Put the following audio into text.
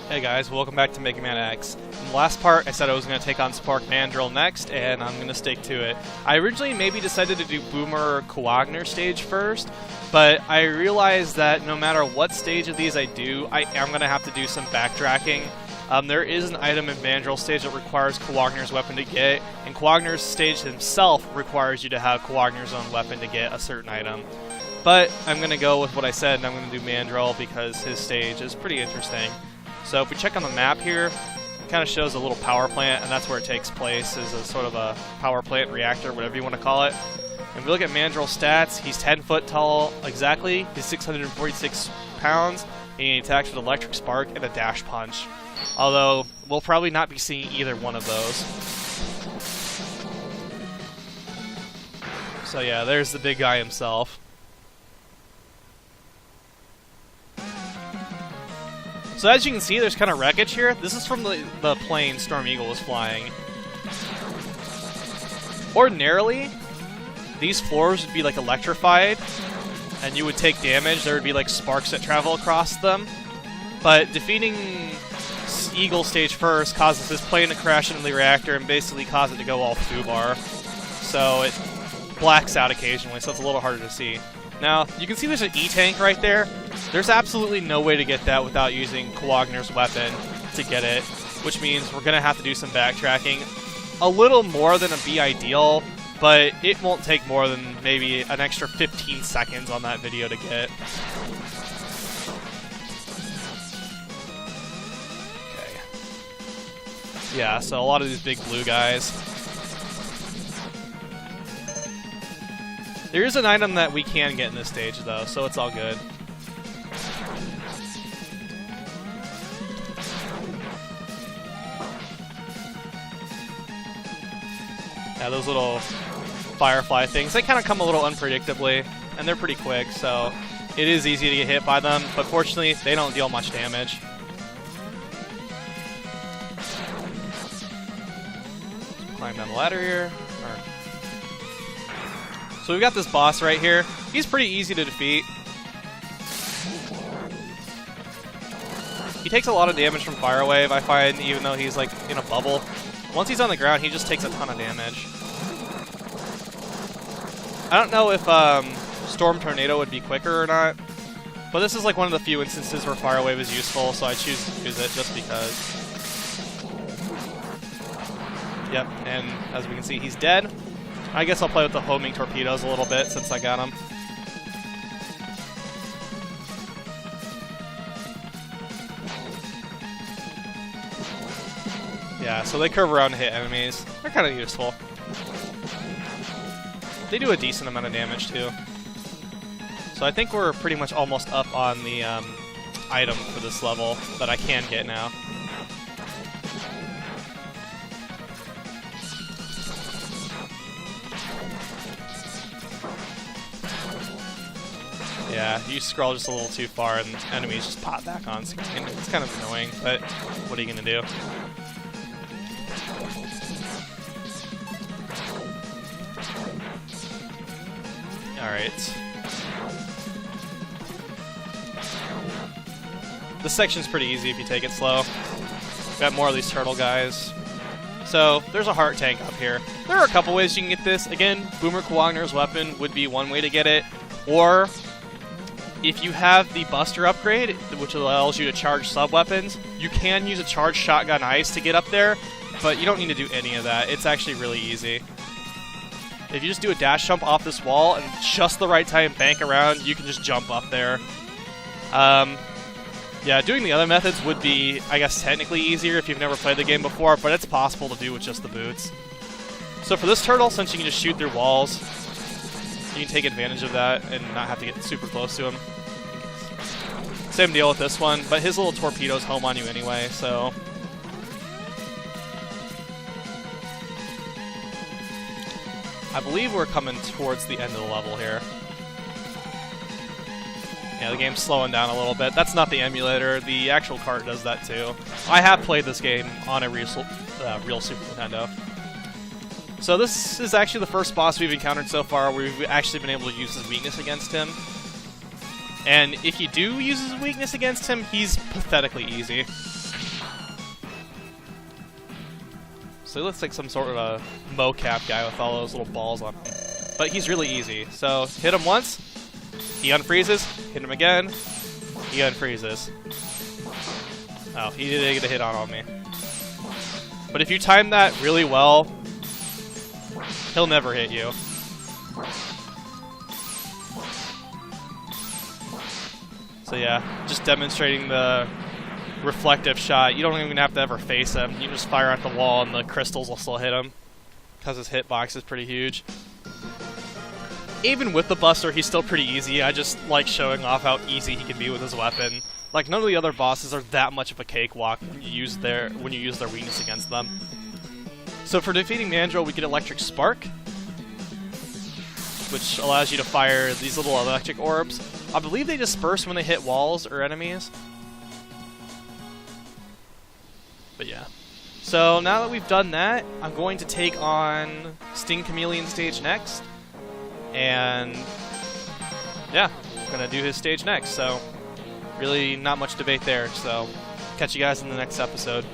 Hey guys, welcome back to Megaman X. In the last part, I said I was going to take on Spark Mandrill next, and I'm going to stick to it. I originally maybe decided to do Boomer Kowagner stage first, but I realized that no matter what stage of these I do, I am going to have to do some backtracking. There is an item in Mandrill stage that requires Kowagner's weapon to get, and Kowagner's stage himself requires you to have Kowagner's own weapon to get a certain item. But I'm going to go with what I said, and I'm going to do Mandrill because his stage is pretty interesting. So if we check on the map here, it kind of shows a little power plant, and that's where it takes place, is a sort of a power plant reactor, whatever you want to call it. And if we look at Mandrill's stats, he's 10 foot tall exactly, he's 646 pounds, and he attacks with electric spark and a dash punch. Although, we'll probably not be seeing either one of those. So yeah, there's the big guy himself. So as you can see, there's kind of wreckage here. This is from the plane Storm Eagle was flying. Ordinarily, these floors would be like electrified, and you would take damage. There would be like sparks that travel across them. But defeating Eagle stage first causes this plane to crash into the reactor and basically cause it to go all foobar. So it blacks out occasionally, so it's a little harder to see. Now, you can see there's an E-tank right there. There's absolutely no way to get that without using Kowagner's weapon to get it, which means we're going to have to do some backtracking. A little more than would be ideal, but it won't take more than maybe an extra 15 seconds on that video to get. Okay. Yeah, so a lot of these big blue guys. There is an item that we can get in this stage, though, so it's all good. Yeah, those little firefly things, they kind of come a little unpredictably, and they're pretty quick, so it is easy to get hit by them, but fortunately, they don't deal much damage. Climb down the ladder here. So we've got this boss right here. He's pretty easy to defeat. He takes a lot of damage from Fire Wave, I find, even though he's like in a bubble. Once he's on the ground, he just takes a ton of damage. I don't know if Storm Tornado would be quicker or not, but this is like one of the few instances where Fire Wave is useful, so I choose to use it just because. Yep, and as we can see, he's dead. I guess I'll play with the homing torpedoes a little bit since I got them. Yeah, so they curve around to hit enemies. They're kind of useful. They do a decent amount of damage too. So I think we're pretty much almost up on the item for this level that I can get now. Yeah, you scroll just a little too far and enemies just pop back on screen. It's kind of annoying, but what are you going to do? Alright. This section's pretty easy if you take it slow. Got more of these turtle guys. So, there's a heart tank up here. There are a couple ways you can get this. Again, Boomer Kowagner's weapon would be one way to get it. Or if you have the Buster upgrade, which allows you to charge sub-weapons, you can use a charged shotgun ice to get up there, but you don't need to do any of that. It's actually really easy. If you just do a dash jump off this wall and just the right time bank around, you can just jump up there. Yeah, doing the other methods would be, I guess, technically easier if you've never played the game before, but it's possible to do with just the boots. So for this turtle, since you can just shoot through walls, you can take advantage of that and not have to get super close to him. Same deal with this one, but his little torpedoes home on you anyway, so. I believe we're coming towards the end of the level here. Yeah, the game's slowing down a little bit. That's not the emulator, the actual cart does that too. I have played this game on a real Super Nintendo. So this is actually the first boss we've encountered so far where we've actually been able to use his weakness against him. And if you do use his weakness against him, he's pathetically easy. so he looks like some sort of a mocap guy with all those little balls on him. But he's really easy. So hit him once, he unfreezes, hit him again, he unfreezes. Oh, he didn't get a hit on me. But if you time that really well, he'll never hit you. So yeah, just demonstrating the reflective shot. You don't even have to ever face him. You just fire at the wall and the crystals will still hit him, because his hitbox is pretty huge. Even with the Buster, he's still pretty easy. I just like showing off how easy he can be with his weapon. Like, none of the other bosses are that much of a cakewalk when you use their weakness against them. So for defeating Mandrill, we get Electric Spark, which allows you to fire these little electric orbs. I believe they disperse when they hit walls or enemies. But yeah. So now that we've done that, I'm going to take on Sting Chameleon stage next. And yeah, I'm going to do his stage next. So really not much debate there. So catch you guys in the next episode.